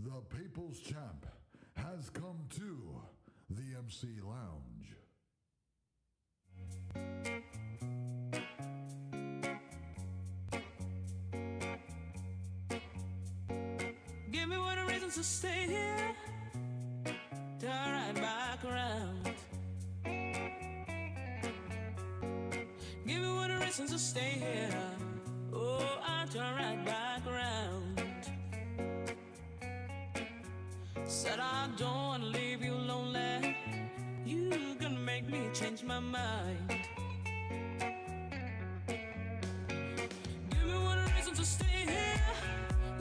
The People's Champ has come to the MC Lounge. Give me one reason to stay here, turn right back around. Give me one reason to stay here, oh, I'll turn right back around. Said I don't wanna leave you lonely, you gonna make me change my mind. Give me one reason to stay here,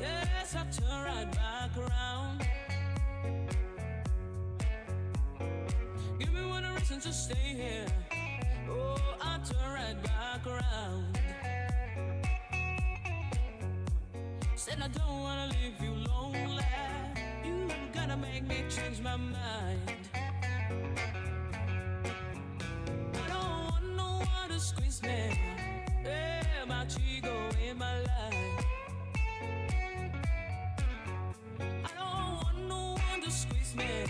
yes, I'll turn right back around. Give me one reason to stay here, oh, I'll turn right back around. Said I don't wanna leave you lonely, you gotta make me change my mind. I don't want no one to squeeze me, yeah, my chico in my life. I don't want no one to squeeze me,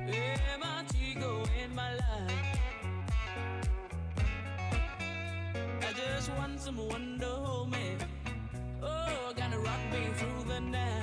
yeah, my chico in my life. I just want someone to hold me, oh, gonna rock me through the night.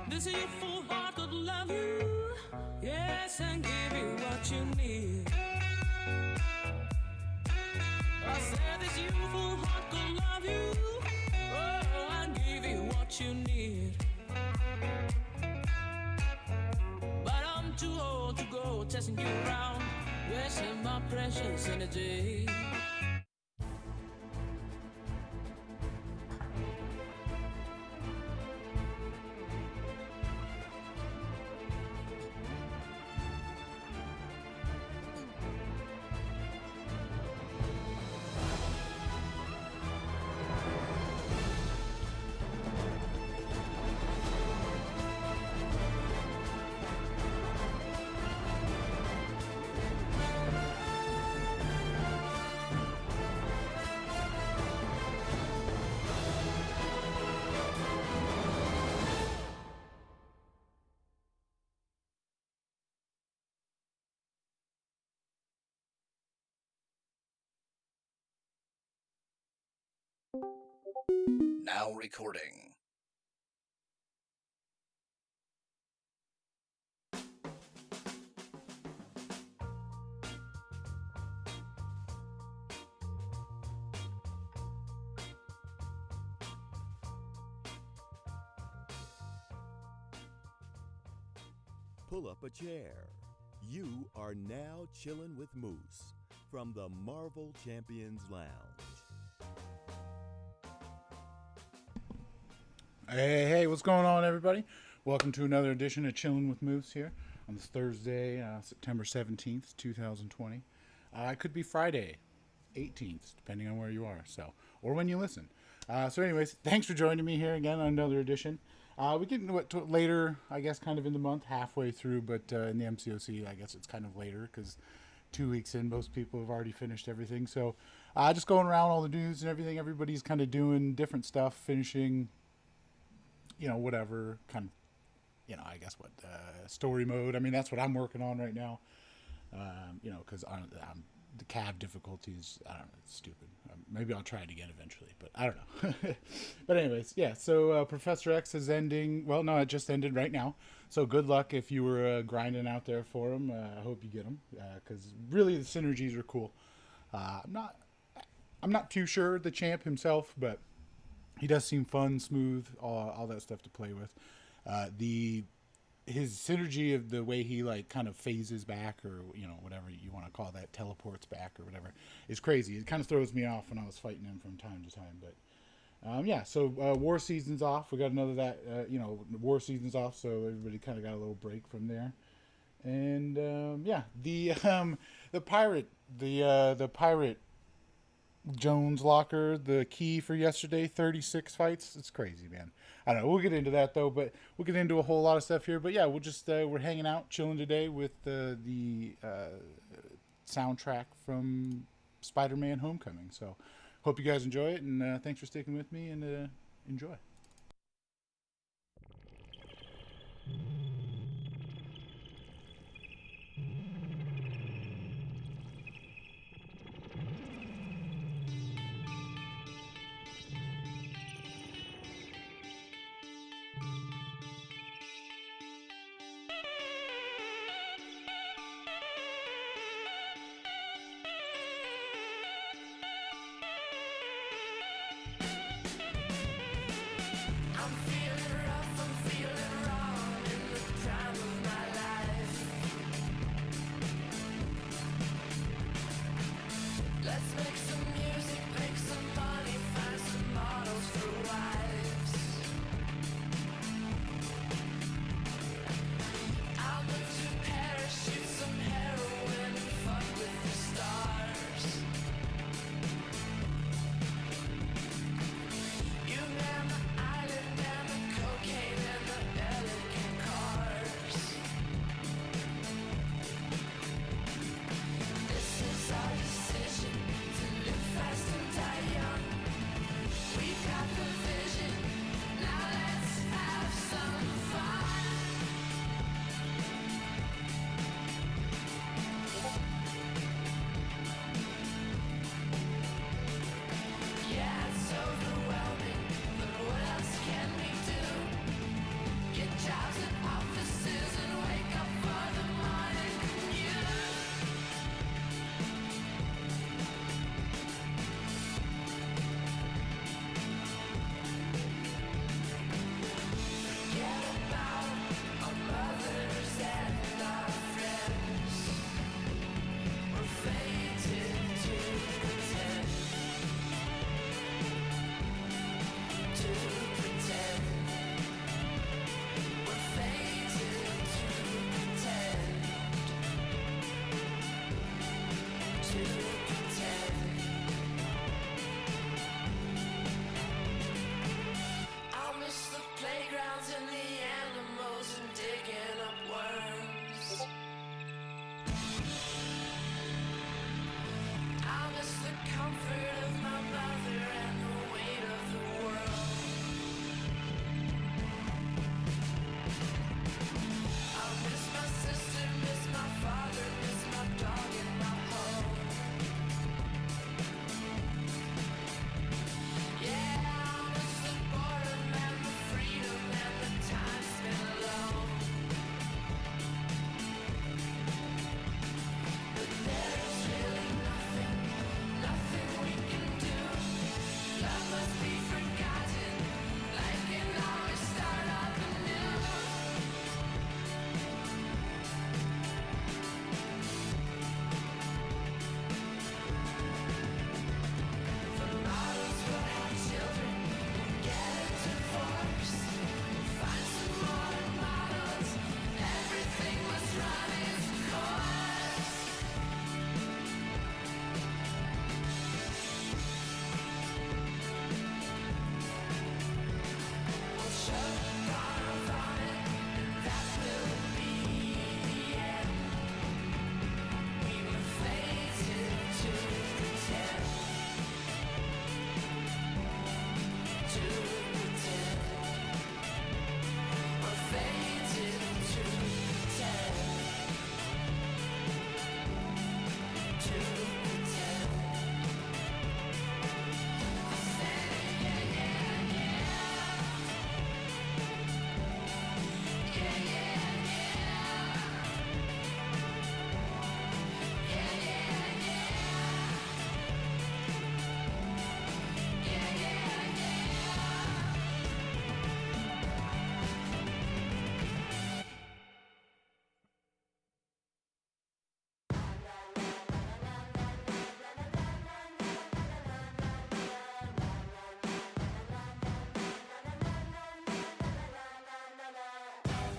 This is your full heart could love you, yes, and give you what you need. I said this your full heart could love you, oh, and give you what you need. But I'm too old to go chasing you around, wasting my precious energy. Now recording. Pull up a chair. You are now chilling with Moose from the Marvel Champions Lounge. Hey, what's going on, everybody? Welcome to another edition of Chillin' with Moo00se here on this Thursday, September 17th, 2020. It could be Friday, 18th, depending on where you are, or when you listen. So anyways, thanks for joining me here again on another edition. We get into it later, I guess, kind of in the month, halfway through, but in the MCOC, I guess it's kind of later because 2 weeks in, most people have already finished everything. So just going around all the news and everything, everybody's kind of doing different stuff, finishing, whatever kind of, I guess story mode. I mean, that's what I'm working on right now. Because the CAV difficulties, I don't know, it's stupid. Maybe I'll try it again eventually, but I don't know. But anyways, yeah, so Professor X is ending. Well, no, it just ended right now. So good luck if you were grinding out there for him. I hope you get them, because really the synergies are cool. I'm not too sure the champ himself, but he does seem fun, smooth, all that stuff to play with. His synergy of the way he kind of phases back, or whatever you want to call that, teleports back or whatever, is crazy. It kind of throws me off when I was fighting him from time to time, but Yeah, so war season's off. We got another war season's off, so everybody kind of got a little break from there. And yeah, the pirate Jones locker, the key for yesterday, 36 fights. It's crazy, man. I don't know. We'll get into that though, but we'll get into a whole lot of stuff here. But yeah, we'll just we're hanging out, chilling today with the soundtrack from Spider-Man: Homecoming. So hope you guys enjoy it, and thanks for sticking with me, and enjoy. You man, the island and the cocaine.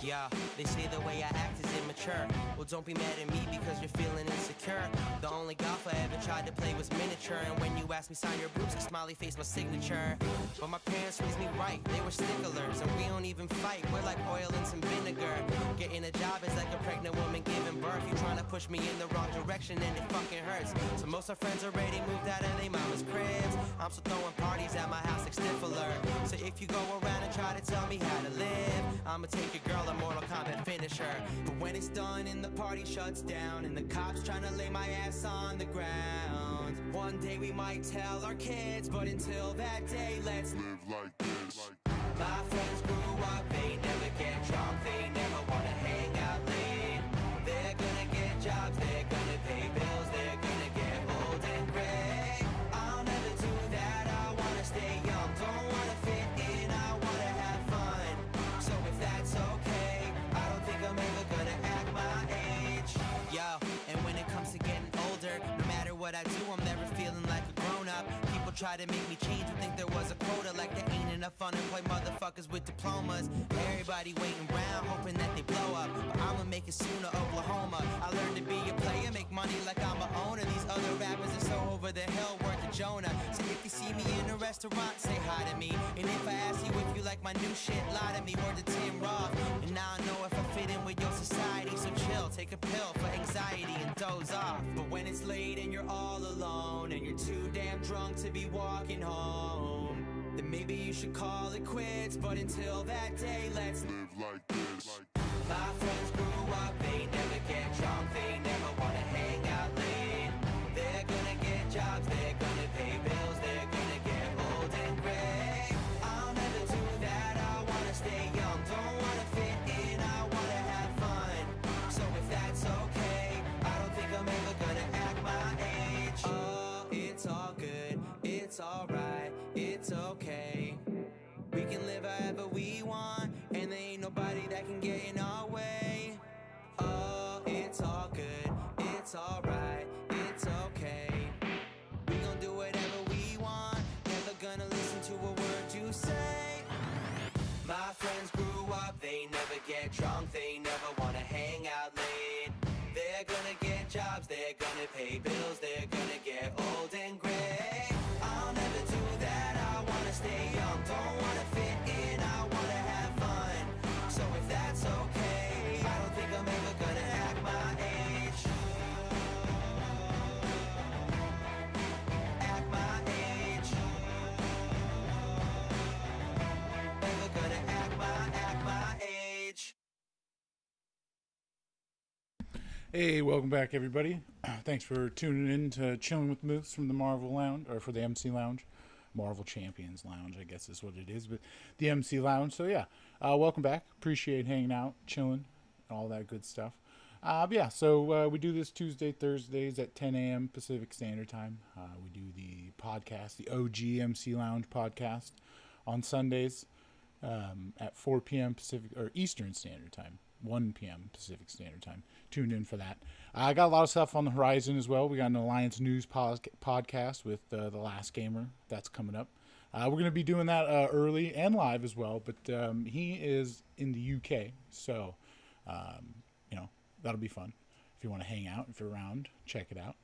Yeah, they say the way I act is immature. Well, don't be mad at me because you're feeling insecure. The only golf I ever tried to play was miniature. And when you asked me sign your boobs, a smiley face my signature. But my parents raised me right, they were sticklers. And we don't even fight, we're like oil and some vinegar. Getting a job is like a pregnant woman giving birth. You trying to push me in the wrong direction and it fucking hurts. So most of our friends already moved out of their mama's cribs. I'm still throwing parties at my house like Stifler. So if you go around and try to tell me how to live, I'ma take your girl a Mortal Kombat finisher. But when it's done and the party shuts down and the cops trying to lay my ass on the ground, one day we might tell our kids, but until that day, let's live like this. My friends grew up, they never get drunk, they never wanna hang out late. They're gonna get jobs, they're gonna pay bills, they're gonna get old and gray. I'll never do that, I wanna stay young, don't wanna fit in, I wanna have fun. So if that's okay, I don't think I'm ever gonna act my age. Yo, and when it comes to getting older, no matter what I do, I'm never feeling like a grown-up. People try to make me change and think there was a quota, like there ain't enough unemployed motherfuckers with diplomas. Everybody waiting around, hoping that they blow up, but I'ma make it sooner, Oklahoma. I learned to be a player, make money like I'm a owner. These other rappers are so over the hill, worth the Jonah. So if you see me in a restaurant, say hi to me. And if I ask you if you like my new shit, lie to me, word to Tim Roth. And now I know if I fit in with your society, so chill, take a pill for anxiety and doze off. But when it's late and you're all alone and you're too damn drunk to be walking home, then maybe you should call it quits. But until that day, let's live like this. My friends grew up, they never get drunk, they never wanna hang out late. They're gonna get jobs, they're gonna pay bills, they're gonna get old and gray. I'll never do that, I wanna stay young, don't wanna fit in, I wanna have fun. So if that's okay, I don't think I'm ever gonna act my age. Oh, it's all good, it's alright, it's okay. We can live however we want, and there ain't nobody that can get in our way. Oh, it's all good, it's alright, it's okay. We gon' do whatever we want, never gonna listen to a word you say. My friends grew up, they never get drunk, they never wanna hang out late. They're gonna get jobs, they're gonna pay bills, they're gonna get old and gray. I'll never do that, I wanna stay young, don't wanna fit in, I wanna have fun. So if that's okay, I don't think I'm ever gonna act my age. Act my age. Never gonna act my age. Hey, welcome back, everybody. Thanks for tuning in to Chilling with Moo00se from the Marvel Lounge, or for the MC Lounge. Marvel Champions Lounge, I guess is what it is, but the MC Lounge. So yeah, welcome back. Appreciate hanging out, chilling, and all that good stuff. Yeah, so we do this Tuesday, Thursdays at 10 a.m. Pacific Standard Time. We do the podcast, the OG MC Lounge podcast, on Sundays at 4 p.m. Pacific or Eastern Standard Time, 1 p.m. Pacific Standard Time. Tune in for that. I got a lot of stuff on the horizon as well. We got an Alliance News podcast with The Last Gamer. That's coming up. We're going to be doing that early and live as well, but he is in the UK, so that'll be fun. If you want to hang out, if you're around, check it out.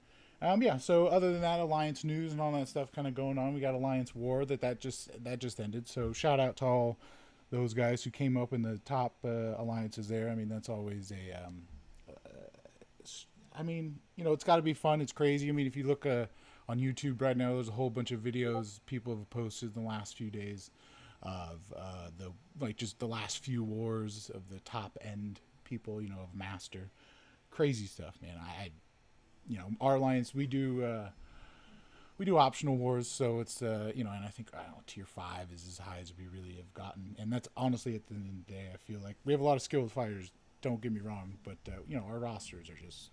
Yeah, so other than that, Alliance News and all that stuff kind of going on. We got Alliance War that just ended, so shout out to all those guys who came up in the top alliances there. I mean, that's always it's got to be fun. It's crazy. I mean, if you look on YouTube right now, there's a whole bunch of videos people have posted in the last few days of just the last few wars of the top end people, of Master. Crazy stuff, man. Our alliance, we do optional wars, so it's and I think tier 5 is as high as we really have gotten, and that's honestly at the end of the day, I feel like we have a lot of skilled fighters. Don't get me wrong, but our rosters are just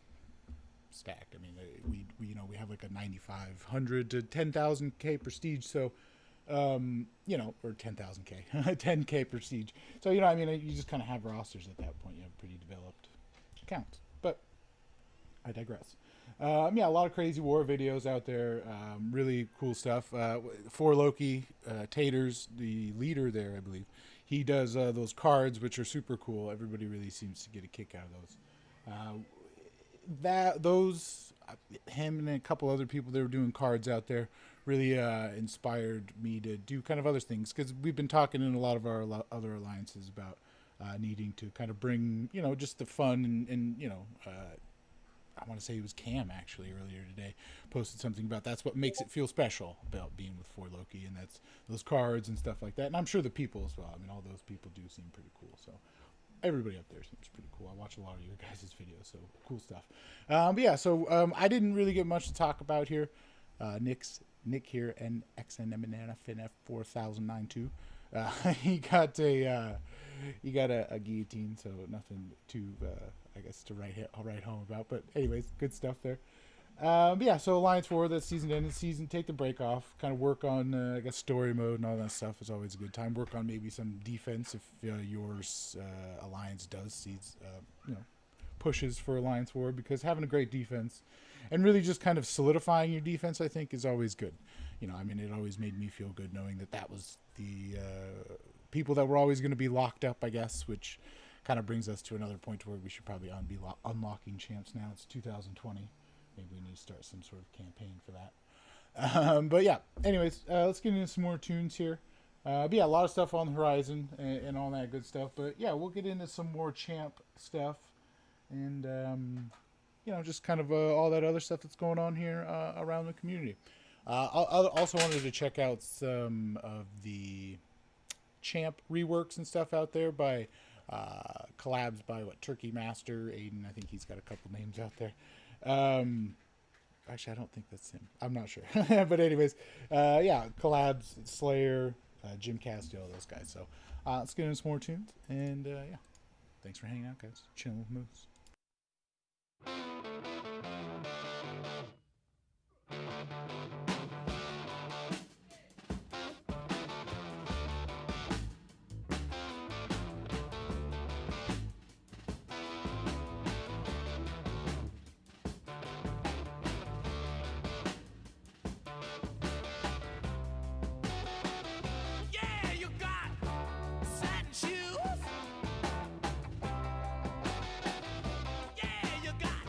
stacked. I mean, we have like a 9,500 to 10,000k prestige, so or 10,000k, 10k prestige. So you just kind of have rosters at that point. You have pretty developed accounts, but I digress. A lot of crazy war videos out there. Really cool stuff. For Loki, Taters, the leader there, I believe, he does those cards, which are super cool. Everybody really seems to get a kick out of those. Him and a couple other people that were doing cards out there really inspired me to do kind of other things, because we've been talking in a lot of our other alliances about needing to kind of bring, just the fun and I want to say it was Cam actually earlier today posted something about that's what makes it feel special about being with 4Loki, and that's those cards and stuff like that. And I'm sure the people as well. I mean, all those people do seem pretty cool. So everybody up there seems pretty cool. I watch a lot of your guys' videos, so cool stuff. But yeah, so I didn't really get much to talk about here. Nick here, and XNMNF4092. He got a guillotine, so nothing too I guess to write home about. But anyways, good stuff there. But yeah, so Alliance 4, that season ended. Season, take the break off, kind of work on I guess story mode and all that stuff is always a good time. Work on maybe some defense if yours Alliance does see pushes for Alliance 4, because having a great defense and really just kind of solidifying your defense, I think, is always good. I mean, it always made me feel good knowing that was the people that were always going to be locked up, I guess, which kind of brings us to another point where we should probably be unlocking champs now. It's 2020. Maybe we need to start some sort of campaign for that. But yeah, anyways, let's get into some more tunes here. But yeah, a lot of stuff on the horizon and all that good stuff. But yeah, we'll get into some more champ stuff and, just kind of all that other stuff that's going on here around the community. I also wanted to check out some of the champ reworks and stuff out there by collabs by Turkey Master, Aiden. I think he's got a couple names out there. Actually, I don't think that's him. I'm not sure. But anyways, yeah, collabs, Slayer, Jim Castile, those guys. So let's get into some more tunes. And yeah, thanks for hanging out, guys. Chilling with Moose. Yeah, you got satin shoes. Yeah, you got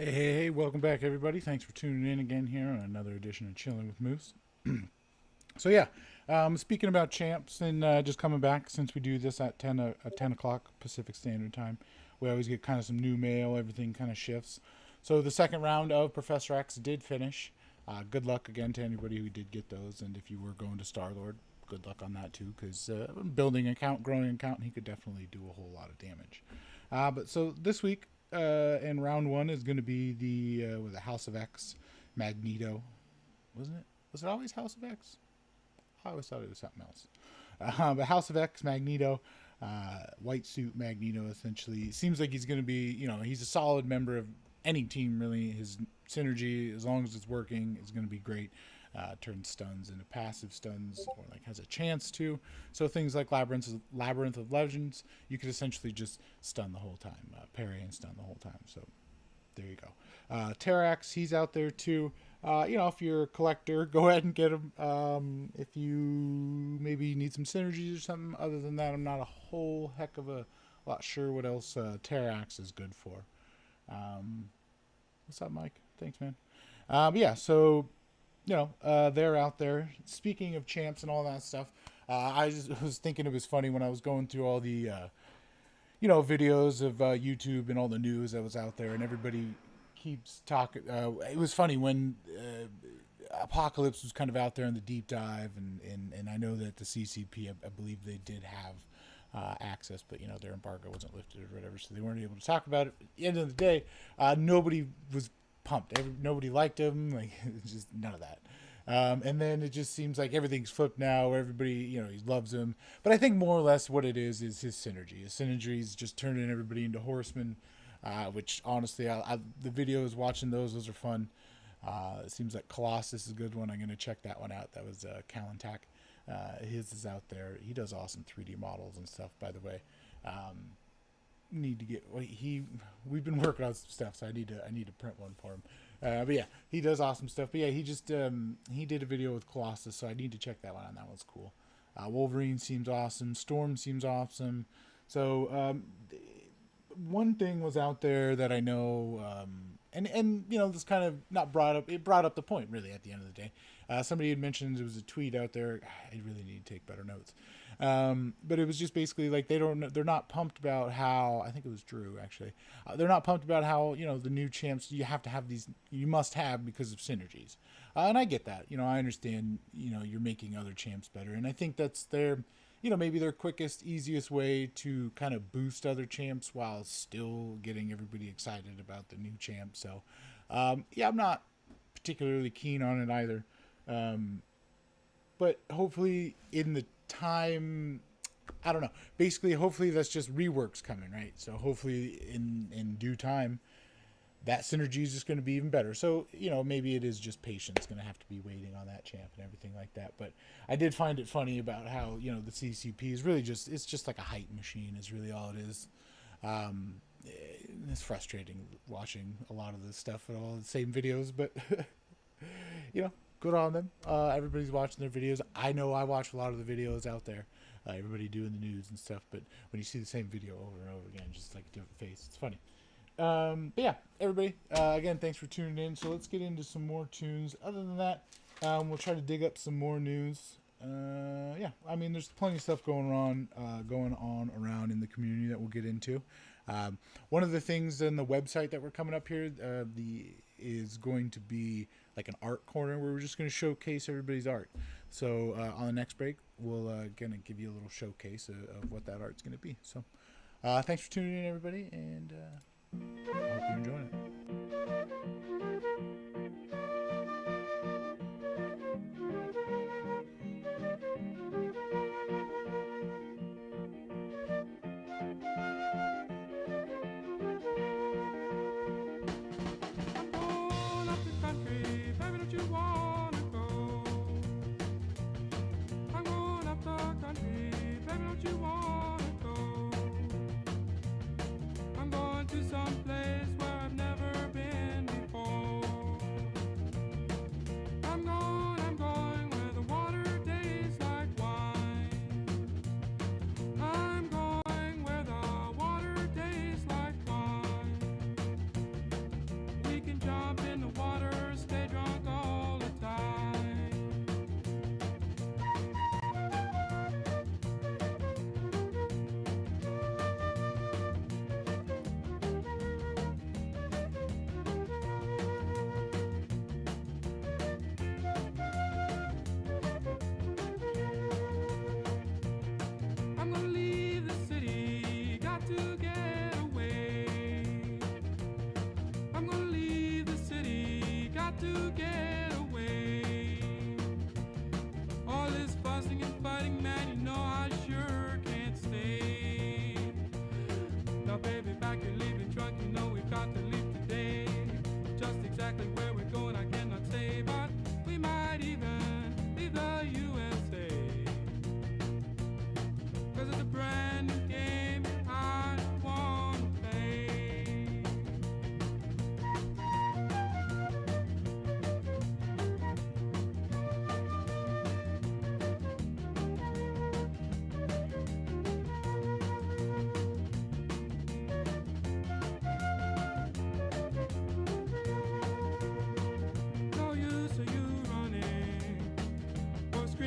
Hey, welcome back, everybody. Thanks for tuning in again here on another edition of Chillin' with Moose. So yeah, speaking about champs and just coming back, since we do this at 10 o'clock Pacific Standard Time, we always get kind of some new mail. Everything kind of shifts. So the second round of Professor X did finish. Good luck again to anybody who did get those, and if you were going to Star-Lord, good luck on that too, because building an account, growing an account, he could definitely do a whole lot of damage. But so this week, in round one is going to be the House of X Magneto. Wasn't it? Was it always House of X? I always thought it was something else. But House of X Magneto, white suit Magneto, essentially. Seems like he's going to be, he's a solid member of any team, really. His synergy, as long as it's working, is going to be great. Turns stuns into passive stuns, or like has a chance to. So things like Labyrinth of Legends, you could essentially just stun the whole time, parry and stun the whole time. So there you go. Terrax, he's out there too. If you're a collector, go ahead and get him. If you maybe need some synergies or something, other than that, I'm not a whole heck of a lot sure what else Terrax is good for. What's up, Mike? Thanks, man. But yeah, so they're out there. Speaking of champs and all that stuff, I just was thinking it was funny when I was going through all the, videos of YouTube and all the news that was out there, and everybody keeps talking. It was funny when Apocalypse was kind of out there in the deep dive, and I know that the CCP, I believe they did have access, but their embargo wasn't lifted or whatever, so they weren't able to talk about it. At the end of the day, nobody was pumped. Nobody liked him. Like, just none of that. And then it just seems like everything's flipped now. Everybody, he loves him. But I think more or less what it is his synergy. His synergy is just turning everybody into horsemen, which honestly, the videos, watching those are fun. It seems like Colossus is a good one. I'm going to check that one out. That was Kalantak. His is out there. He does awesome 3D models and stuff, by the way. Need to get we've been working on some stuff, so I need to print one for him. But yeah, he does awesome stuff. But yeah, he just he did a video with Colossus, so I need to check that one out. That one's cool. Wolverine seems awesome. Storm seems awesome. So one thing was out there that I know, and this kind of not brought up. It brought up the point really at the end of the day. Somebody had mentioned there was a tweet out there. I really need to take better notes. But it was just basically like they're not pumped about how, I think it was Drew actually, they're not pumped about how, the new champs, you have to have these, you must have because of synergies. And I get that, I understand, you're making other champs better. And I think that's their, maybe their quickest, easiest way to kind of boost other champs while still getting everybody excited about the new champ. So, yeah, I'm not particularly keen on it either. But hopefully in the time, I don't know, basically hopefully that's just reworks coming, right? So hopefully in due time that synergy is just going to be even better. So maybe it is just patience, going to have to be waiting on that champ and everything like that. But I did find it funny about how the CCP is really it's just like a hype machine is really all it is. It's frustrating watching a lot of this stuff and all the same videos, but good on them. Everybody's watching their videos. I know I watch a lot of the videos out there. Everybody doing the news and stuff. But when you see the same video over and over again, just like a different face, it's funny. But yeah, everybody, again, thanks for tuning in. So let's get into some more tunes. Other than that, we'll try to dig up some more news. Yeah, I mean, there's plenty of stuff going on around in the community that we'll get into. One of the things in the website that we're coming up here, is going to be like an art corner where we're just going to showcase everybody's art. So on the next break, we'll gonna give you a little showcase of what that art's going to be. So thanks for tuning in, everybody, and I hope you're enjoying it. We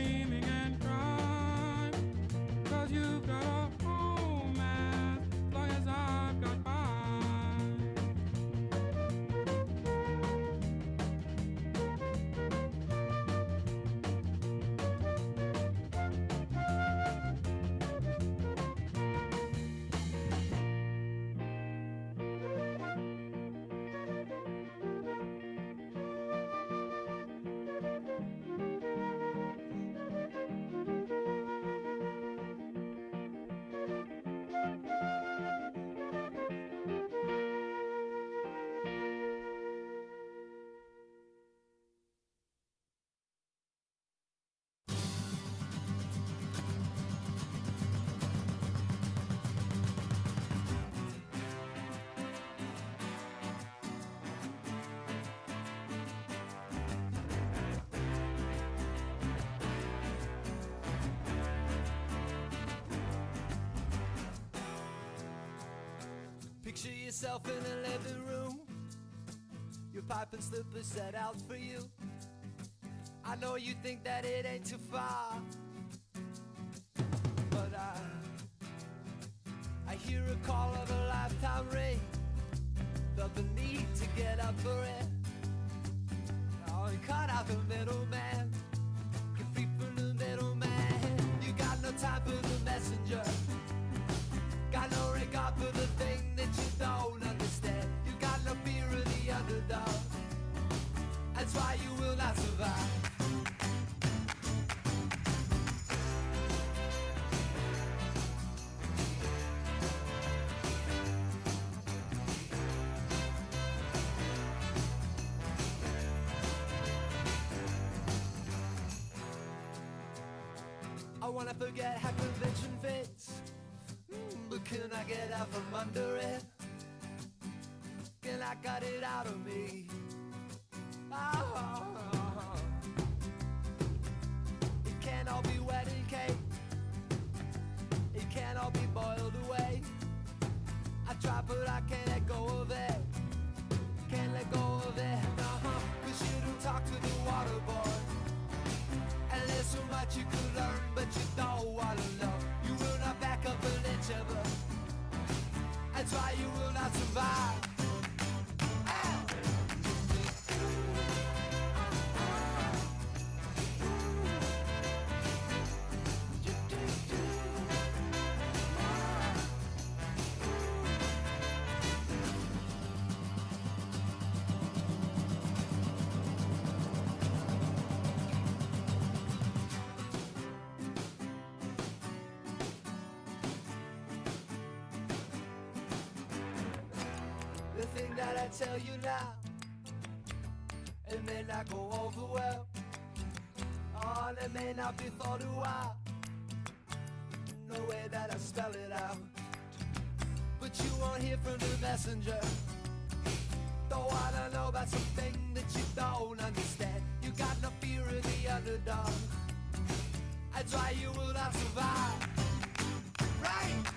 screaming and crying, 'cause you've got a home as long as I've got mine. Picture yourself in a living room, your pipe and slippers set out for you. I know you think that it ain't too far, but I hear a call of a lifetime ring. Felt the need to get up for it. Oh, and cut out the middleman, get free from the middleman. You got no time for the messenger, got no regard for the thing that you don't understand. You got no fear of the underdog, that's why you will not survive. I wanna forget how convention fits, but can I get out from under it? Can I cut it out of me? Oh, it can't all be wedding cake, it can't all be boiled away. I try but I can't let go of it, can't let go of it. 'Cause you don't talk to the water boy, and there's so much you could learn, but you don't wanna know. You will not back up an inch of it, that's why you will not survive. Ow! The thing that I tell you now, it may not go over well. Oh, and it may not be thought a while, no way that I spell it out. But you won't hear from the messenger, don't wanna know about something that you don't understand. You got no fear of the underdog, that's why you will not survive. Right?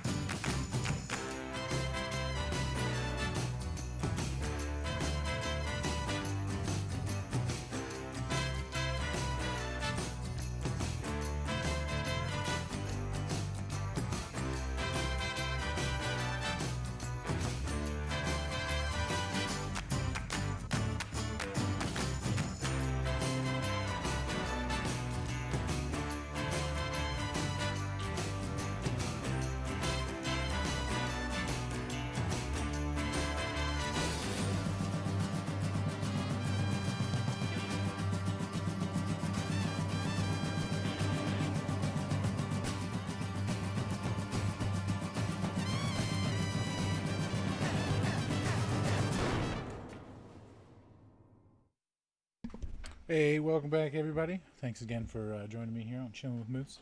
Hey, welcome back, everybody. Thanks again for joining me here on Chillin' with Moose.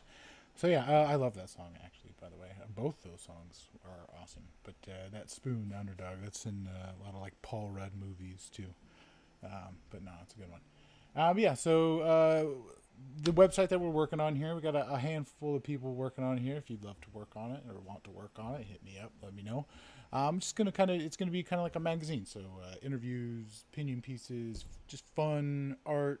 So yeah, I love that song, actually, by the way. Both those songs are awesome. But that Spoon, the Underdog, that's in a lot of like Paul Rudd movies too. But no, it's a good one. Yeah, so the website that we're working on here, we got a handful of people working on here. If you'd love to work on it or want to work on it, hit me up, let me know. I'm just gonna it's gonna be kind of like a magazine. So interviews, opinion pieces, just fun art,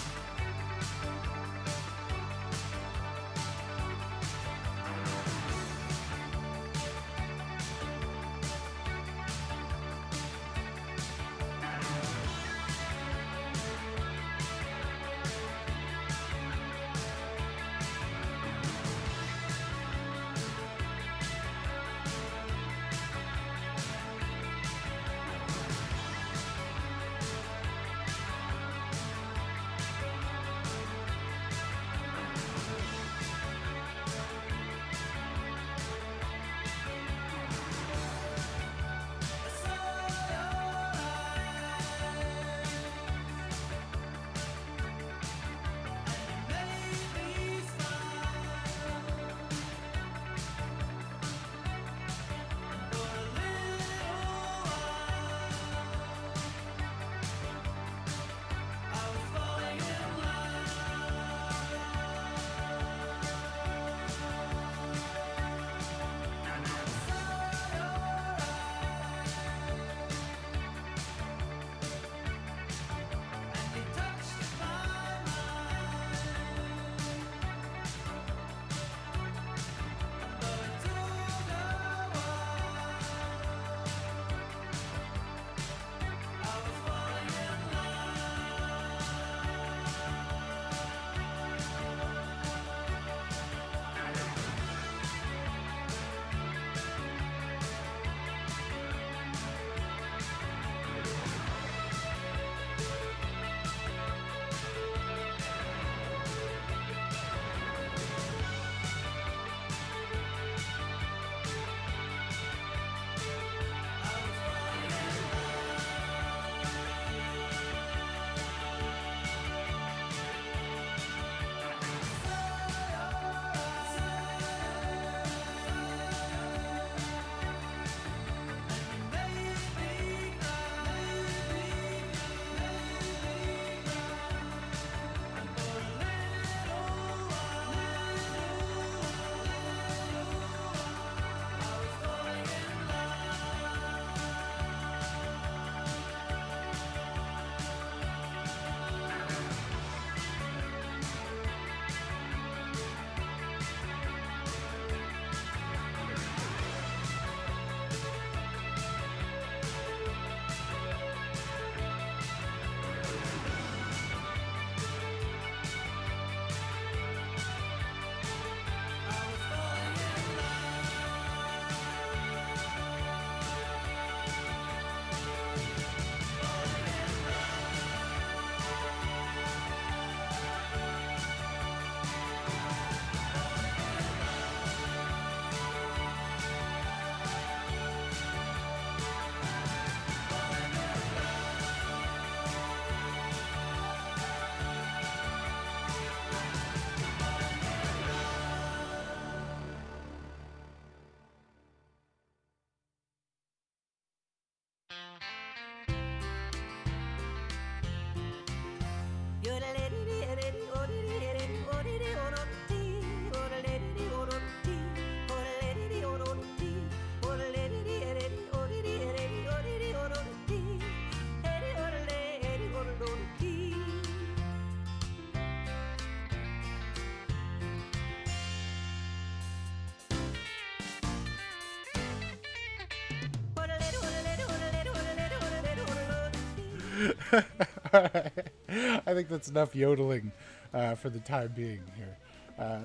I think that's enough yodeling for the time being here.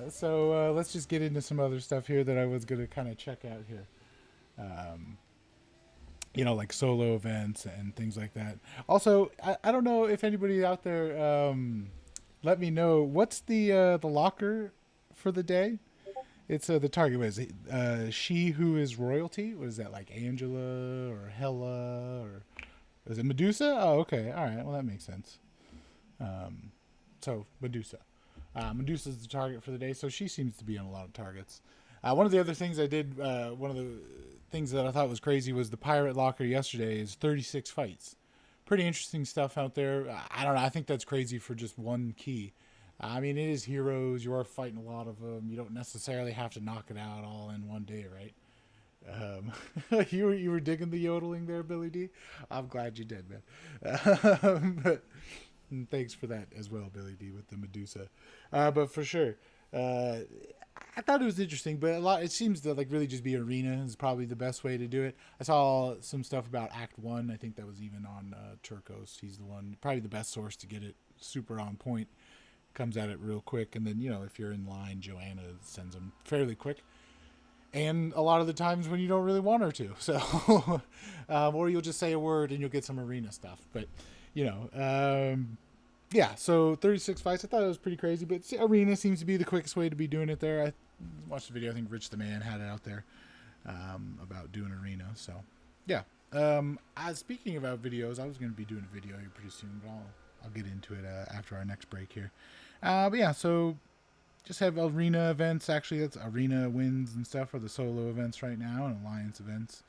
So let's just get into some other stuff here that I was going to kind of check out here. You know, like solo events and things like that. Also, I don't know if anybody out there, let me know, what's the locker for the day? It's the target. What is it? She Who Is Royalty? Was that like Angela or Hella or is it Medusa? Oh, okay. All right. Well, that makes sense. So Medusa. Medusa's the target for the day, so she seems to be on a lot of targets. One of the other things I did, one of the things that I thought was crazy was the pirate locker yesterday is 36 fights. Pretty interesting stuff out there. I don't know. I think that's crazy for just one key. I mean, it is heroes. You are fighting a lot of them. You don't necessarily have to knock it out all in one day, right? You were digging the yodeling there, Billy D. I'm glad you did, man. But thanks for that as well, Billy D, with the Medusa. But for sure, I thought it was interesting. But it seems to like really just be arena is probably the best way to do it. I saw some stuff about Act 1. I think that was even on Turcos. He's the one, probably the best source to get it super on point. Comes at it real quick, and then, you know, if you're in line, Joanna sends them fairly quick, and a lot of the times when you don't really want her to, so or you'll just say a word and you'll get some arena stuff. But you know, yeah, so 36 fights, I thought it was pretty crazy, but arena seems to be the quickest way to be doing it there. I watched the video, I think Rich the Man had it out there about doing arena. So yeah, speaking about videos, I was going to be doing a video here pretty soon, but I'll get into it after our next break here. But yeah, so just have arena events. Actually, that's arena wins and stuff are the solo events right now, and alliance events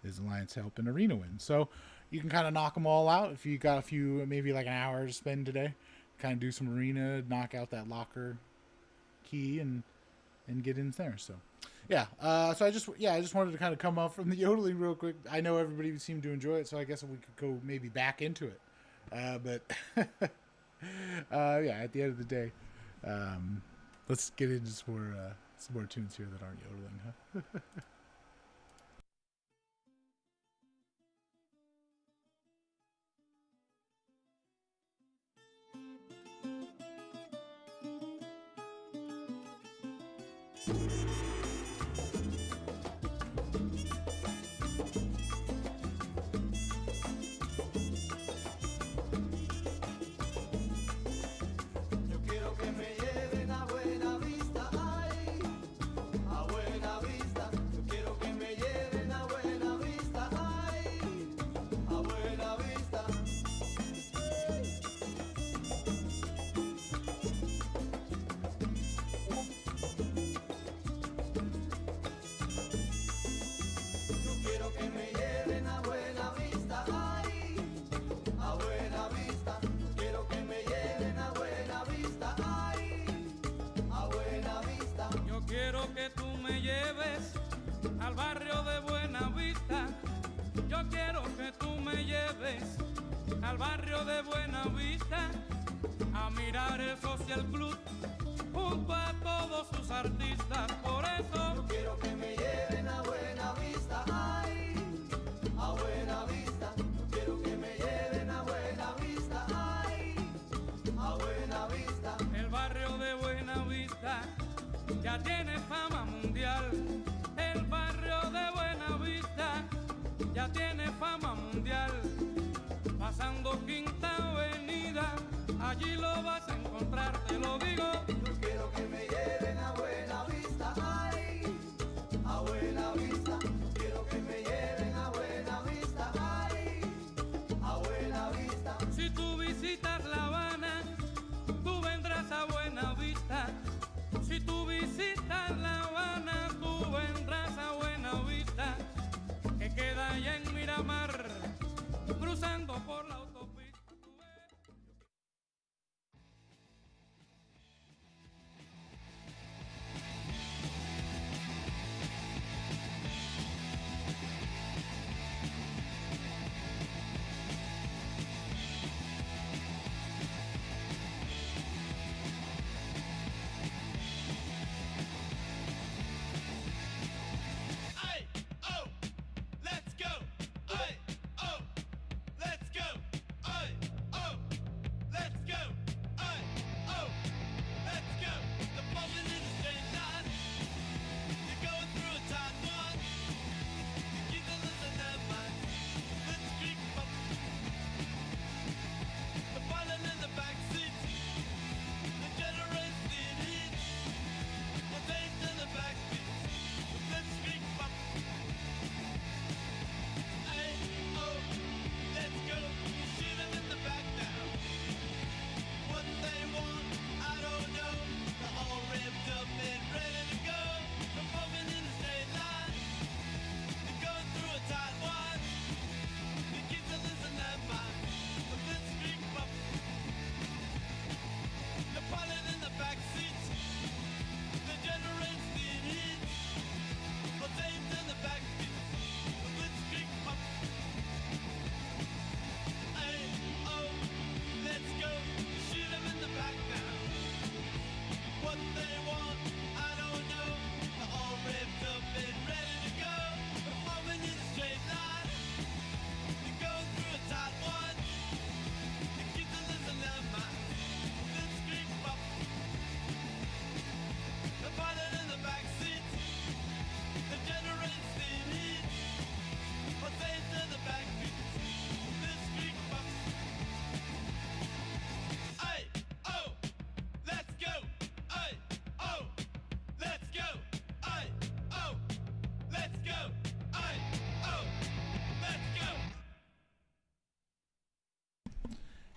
is alliance help and arena wins. So you can kind of knock them all out if you got a few, maybe like an hour to spend today. Kind of do some arena, knock out that locker key, and get in there. So yeah, so I just wanted to kind of come off from the yodeling real quick. I know everybody seemed to enjoy it, so I guess we could go maybe back into it. But yeah, at the end of the day, let's get into some more tunes here that aren't yodeling, huh? Yo quiero que me lleven a Buena Vista, ay, a Buena Vista. Yo quiero que me lleven a Buena Vista, ay, a Buena Vista. Yo quiero que me lleven a Buena Vista, ay, a Buena Vista. Yo quiero que me lleven a Buena Vista, ay, a Buena Vista. Yo quiero que tú me lleves al barrio de Buena Vista. Yo quiero que tú me lleves al barrio de Buena Vista a mirar el Social Club junto a todos sus artistas. Por eso Yo quiero que me lleven a Buena Vista, ay, a Buena Vista. Yo quiero que me lleven a Buena Vista, ay, a Buena Vista. el barrio de Buena Vista ya tiene fama mundial. El barrio de Buena Vista ya tiene fama mundial. Pasando Quinta Avenida, allí lo vas a encontrar, te lo digo. Yo quiero que me lleven a Buena Vista, ay,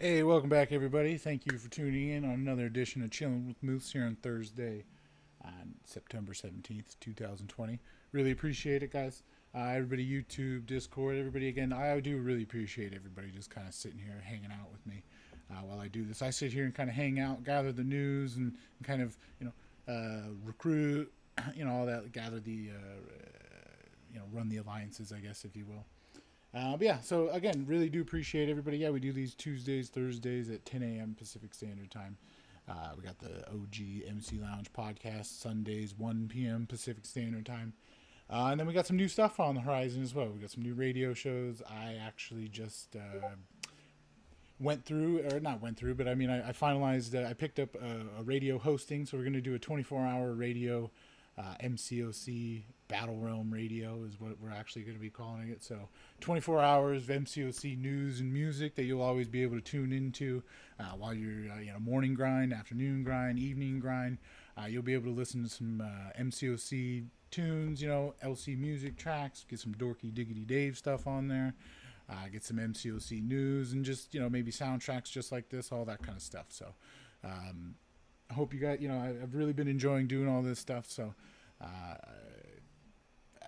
Hey, welcome back, everybody. Thank you for tuning in on another edition of Chillin' with Moo00se here on Thursday, on September 17th, 2020. Really appreciate it, guys. Everybody, YouTube, Discord, everybody, again, I do really appreciate everybody just kind of sitting here hanging out with me while I do this. I sit here and kind of hang out, gather the news, and kind of, recruit, all that, gather the, run the alliances, I guess, if you will. But yeah, so again, really do appreciate everybody. Yeah, we do these Tuesdays, Thursdays at 10 a.m. Pacific Standard Time. We got the OG MC Lounge podcast Sundays, 1 p.m. Pacific Standard Time. And then we got some new stuff on the horizon as well. We got some new radio shows. I actually just not went through, but I mean, I finalized, I picked up a radio hosting. So we're going to do a 24-hour radio MCOC Battle Realm Radio is what we're actually going to be calling it. So 24 hours of MCOC news and music that you'll always be able to tune into while you're morning grind, afternoon grind, evening grind. You'll be able to listen to some MCOC tunes, LC music tracks, get some dorky diggity Dave stuff on there, get some MCOC news, and just maybe soundtracks just like this, all that kind of stuff. So I hope you guys, I've really been enjoying doing all this stuff. So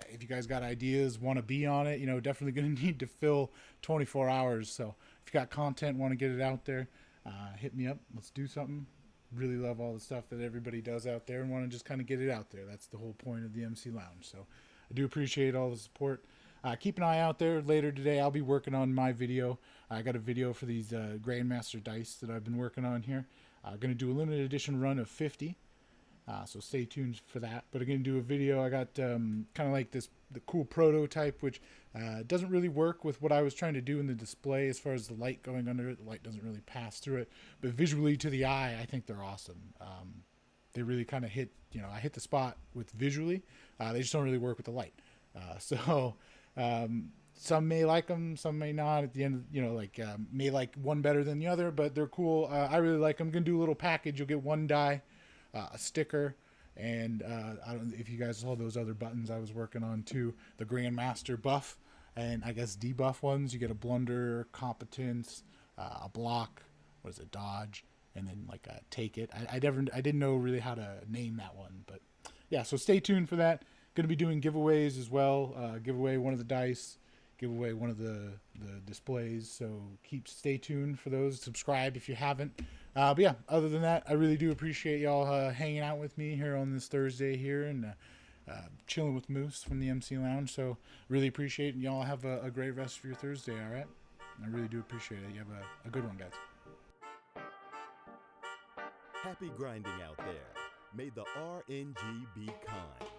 if you guys got ideas, want to be on it, definitely going to need to fill 24 hours. So if you got content, want to get it out there, hit me up. Let's do something. Really love all the stuff that everybody does out there and want to just kind of get it out there. That's the whole point of the MC Lounge. So I do appreciate all the support. Keep an eye out there. Later today, I'll be working on my video. I got a video for these Grandmaster dice that I've been working on here. I'm going to do a limited edition run of 50. So stay tuned for that. But I'm going to do a video. I got kind of like the cool prototype, which doesn't really work with what I was trying to do in the display as far as the light going under it. The light doesn't really pass through it. But visually to the eye, I think they're awesome. They really kind of hit, I hit the spot with visually. They just don't really work with the light. Some may like them, some may not. At the end, may like one better than the other, but they're cool. I really like them. I'm going to do a little package. You'll get one die, a sticker, and I don't know if you guys saw those other buttons I was working on too. The Grandmaster buff, and I guess debuff ones. You get a blunder, competence, a block, dodge, and then like a take it. I didn't know really how to name that one, but yeah, so stay tuned for that. Going to be doing giveaways as well. Give away one of the dice, give away one of the displays. So stay tuned for those. Subscribe if you haven't. But yeah, other than that, I really do appreciate y'all hanging out with me here on this Thursday here and chilling with Moose from the MC Lounge. So really appreciate it. Y'all have a great rest of your Thursday. All right. I really do appreciate it. You have a good one, guys. Happy grinding out there. May the RNG be kind.